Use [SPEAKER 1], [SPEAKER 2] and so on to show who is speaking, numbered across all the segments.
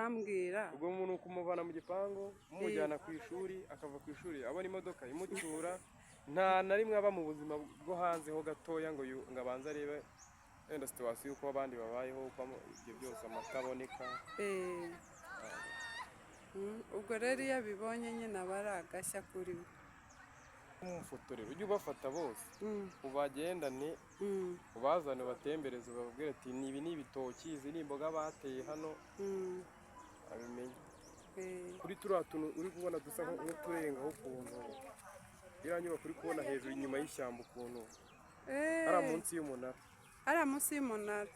[SPEAKER 1] urambwira
[SPEAKER 2] ubwo umuntu kumuvana mu gipangu mumujyana ku ishuri akava ku ishuri abona imodoka imucyura nta na rimwe aba mu buzima bwo hanze ho gatoya ngo abanze arebe wenda situwasiyo uko abandi babayeho uko ibyo byose amata aboneka.
[SPEAKER 1] ubwo rero iyo abibonye nyine aba ari agashya kuri we.
[SPEAKER 2] Umufotorero ujye ubafata bose ubagendane ubazane ubatembereze ubabwire ati ibi ni ibitoki izi ni imboga bateye hano abimenye. Kuri turiya tuntu uri kubona dusa nk'uturengaho ukuntu iriya nyubako uri kubona hejuru inyuma y'ishyamba ukuntu hariya munsi y'umunara,
[SPEAKER 1] hariya munsi y'umunara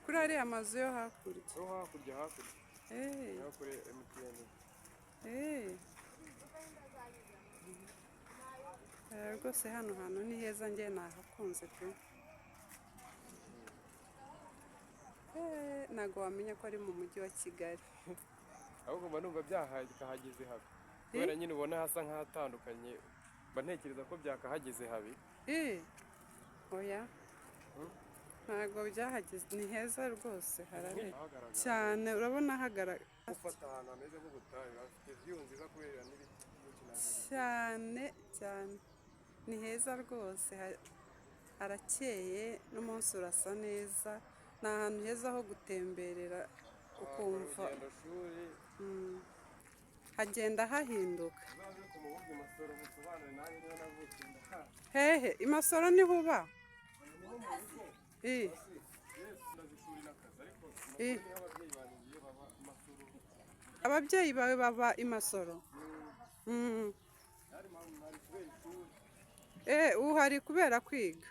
[SPEAKER 1] kuri ariya mazu yo hakurya
[SPEAKER 2] hakurya kuri MTN.
[SPEAKER 1] rwose hano hantu ni heza njye nahakunze pe. ntabwo wamenya ko ari mu mujyi wa Kigali
[SPEAKER 2] ahubwo mba numva byakahageze habi kubera nyine ubona hasa nk'ahatandukanye mba ntekereza ko byakahageze habi.
[SPEAKER 1] oya ntabwo byahageze, ni heza rwose harabera cyane urabona hagaragara
[SPEAKER 2] gufata ahantu hameze nk'ubutayu hafite view nziza kubera n'ibiti
[SPEAKER 1] cyane cyane ni heza rwose harakeye n'umunsi urasa neza, ni ahantu heza ho gutemberera ukumva hagenda hahinduka. hehe imasoro niho uba? ababyeyi bawe baba imasoro? uhari kubera kwiga?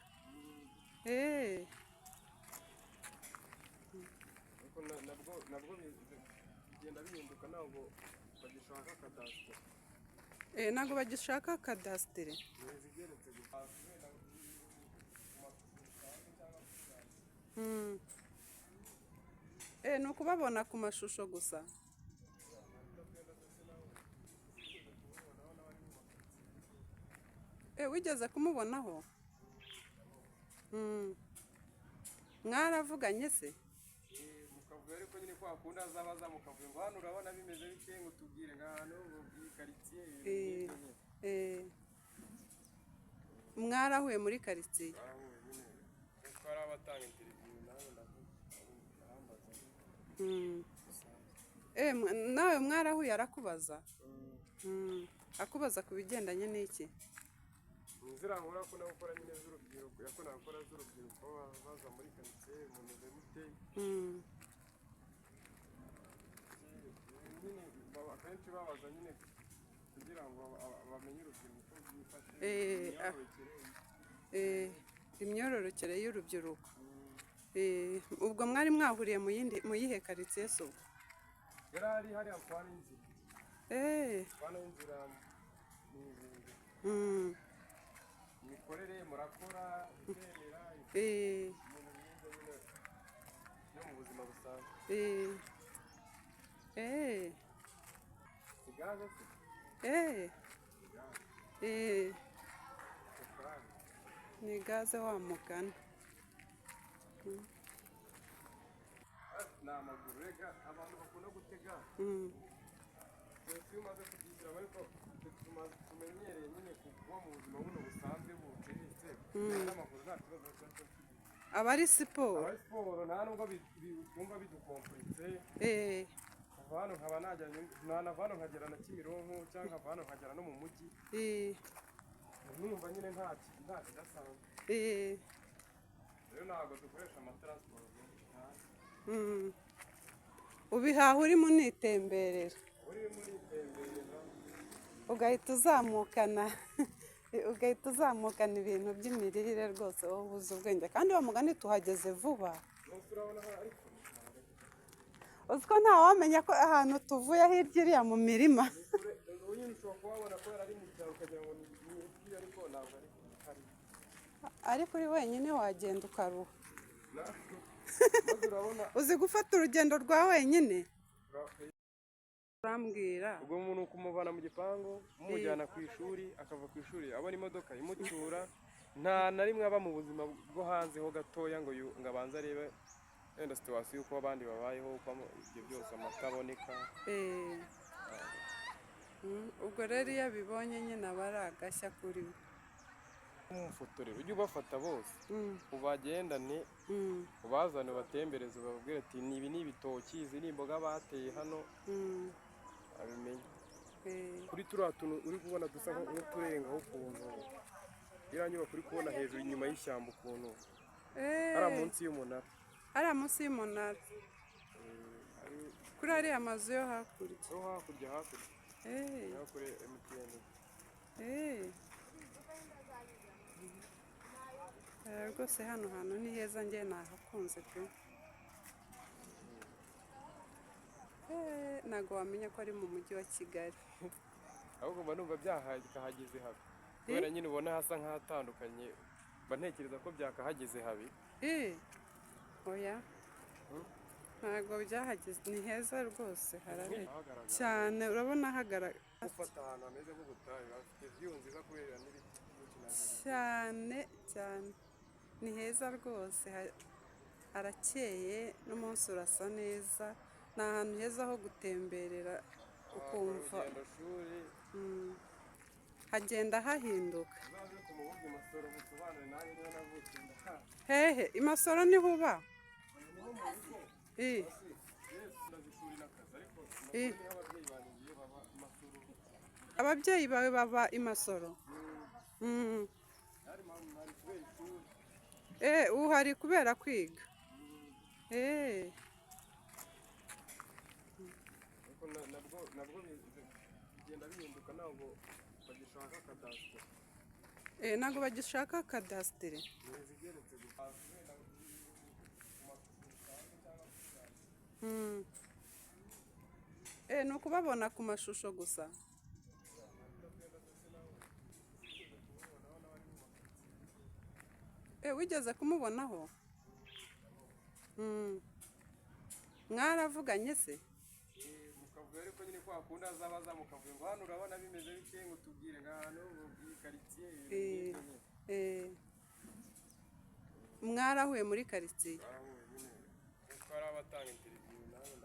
[SPEAKER 2] nabwo bigenda bihinduka ntabwo bagishaka kadasiteri.
[SPEAKER 1] ntabwo bagishaka kadasiteri. ni ukubabona ku mashusho gusa. wigeze kumubonaho? mwaravuganye se?
[SPEAKER 2] mukavuga ariko nyine kwa kundi azabaza mukavuga ngo hano urabona bimeze bike ngo tubwire ngahano muri quartier.
[SPEAKER 1] mwarahuye muri quartier?
[SPEAKER 2] twari abatanga interview nawe
[SPEAKER 1] nawe mwarahuye arakubaza? akubaza ku bigendanye n'iki?
[SPEAKER 2] zirangura ko nawe ukora nyine z'urubyiruko yakora gukora z'urubyiruko baza muri quartier mu meze nyine akenshi babaza nyine kugira ngo bamenye urubyiruko
[SPEAKER 1] imyororokere y'urubyiruko. ubwo mwari mwahuriye mu yihe quartier se? ubwo
[SPEAKER 2] yari ari hariya kwa n'inzira imikorere murakora itemera no mu buzima busanzwe. Igaze
[SPEAKER 1] ni gaze wa mugani.
[SPEAKER 2] ni amaguru rega abantu bakunda gutega iyo umaze kubyigiramo ariko tumenyereye nyine kuba mu buzima buno busanzwe buciriritse n'amaguru nta kibazo cyose.
[SPEAKER 1] aba ari siporo?
[SPEAKER 2] aba ari siporo nta nubwo bumva bidukompuritse. kuva hano nkaba nanava hano nkagera na Kimironko cyangwa nkava hano nkagera no mu mujyi numva nyine nta kidasanzwe. rero ntabwo dukoresha amataransiporo
[SPEAKER 1] ubihaha urimo unitemberera ugahita uzamukana ibintu by'imirire rwose wowe ubuze ubwenge kandi wa mugani tuhageze vuba. uziko ntawamenya ko ahantu tuvuye hirya iriya mu mirima. ariko uri wenyine wagenda ukaruha. uzi gufata urugendo rwa wenyine? urambwira
[SPEAKER 2] ubwo umuntu kumuvana mu gipangu mumujyana ku ishuri akava ku ishuri abona imodoka imucyura nta na rimwe aba mu buzima bwo hanze ho gatoya ngo abanze arebe wenda situwasiyo y'uko abandi babayeho, uko ibyo byose amata aboneka.
[SPEAKER 1] Ubwo rero iyo abibonye nyine aba ari agashya kuri we.
[SPEAKER 2] Umufotorero ujye ubafata bose, ubagendane, ubazane ubatembereze, ubabwire ati ibi ni ibitoki, izi ni imboga bateye hano, abimenye. Kuri turiya tuntu uri kubona dusa nk'uturengaho ukuntu, iriya nyubako uri kubona hejuru inyuma y'ishyamba ukuntu, hariya munsi y'umunara.
[SPEAKER 1] Hariya munsi y'umunara, kuri ariya mazu yo hakurya.
[SPEAKER 2] Yo hakurya kuri MTN.
[SPEAKER 1] Rwose hano hantu ni heza, njye nahakunze pe. Ntabwo wamenya ko ari mu mujyi wa Kigali.
[SPEAKER 2] Ahubwo mba numva byakahageze habi, kubera nyine ubona hasa nk'ahatandukanye, mba ntekereza ko byakahageze habi.
[SPEAKER 1] Oya, ntabwo byahageze, ni heza rwose, harareba cyane, urabona hagaragara
[SPEAKER 2] gufata ahantu hameze nk'ubutayu, hafite view nziza kubera n'ibiti
[SPEAKER 1] cyane cyane, ni heza rwose, harakeye, n'umunsi urasa neza, ni ahantu heza ho gutemberera ukumva hagenda hahinduka. Hehe, i Masoro niho uba? Ababyeyi bawe baba i Masoro? Uhari kubera kwiga?
[SPEAKER 2] nabwo bigenda bihinduka, ntabwo bagishaka kadasiteri.
[SPEAKER 1] Ntabwo bagishaka kadasiteri. Ni ukubabona ku mashusho gusa. Wigeze kumubonaho? Mwaravuganye se?
[SPEAKER 2] Mukavuga ariko nyine kwa kundi azabaza mukavuga ngo hano urabona bimeze bike, ngo tubwire nk'ahantu mu karitsiye.
[SPEAKER 1] Mwarahuye muri karitsiye?
[SPEAKER 2] Kuko hari abatanga interiviyu nawe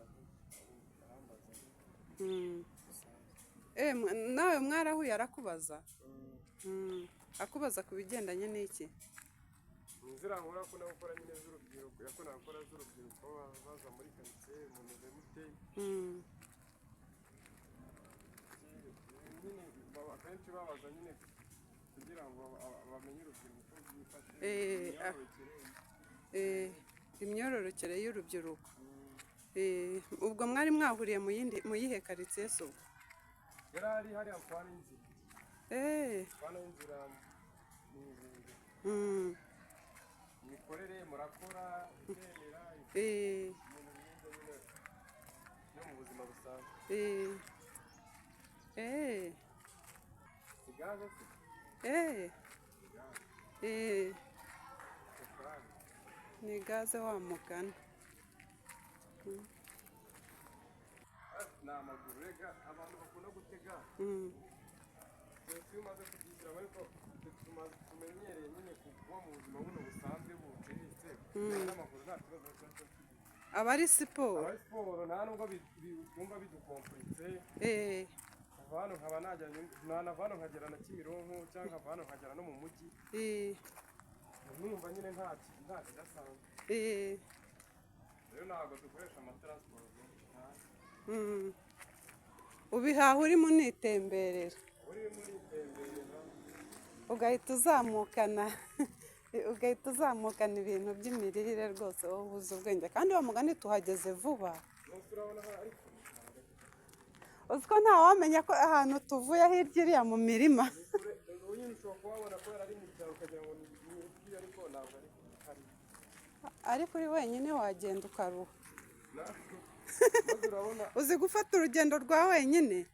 [SPEAKER 1] nawe mwarahuye arakubaza? Akubaza ku bigendanye n'iki?
[SPEAKER 2] Inzira nkora ko nakora nyine z'urubyiruko, yako nakora z'urubyiruko baza muri karitsiye mu muzemute. Nyine akenshi babaza nyine kugira ngo bamenye urubyiruko imyororokere y'urubyiruko. Ubwo mwari mwahuriye mu yihe karitsiye se? Yari ari hariya Kwana Inzira. Kwana Inzira imikorere murakora, guterera, no mu buzima busanzwe. Igaze se?
[SPEAKER 1] Ni gaze wa mugana.
[SPEAKER 2] Ni amaguru, rega abantu bakunda gutega. Iyo umaze kubyishyira ariko tumenyereye nyine kuba mu buzima buno busanzwe buciriritse, n'amaguru nta kibazo cyose.
[SPEAKER 1] Aba ari siporo?
[SPEAKER 2] Aba ari siporo, nta nubwo twumva bidukompuritse. Kuva hano nkaba nava hano nkagera na Kimironko, cyangwa nkava hano nkagera no mu mujyi. Numva nyine nta kidasanzwe. Rero ntabwo dukoresha amataransiporo menshi cyane.
[SPEAKER 1] Ubihaha urimo unitemberera? Ugahita uzamukana ibintu by'imirire rwose, wowe ubuze ubwenge, kandi wa mugani tuhageze vuba. Uzi ko ntawamenya ko ahantu tuvuye hirya iriya mu mirima. Ariko uri wenyine wagenda ukaruha. Uzi gufata urugendo rwa wenyine?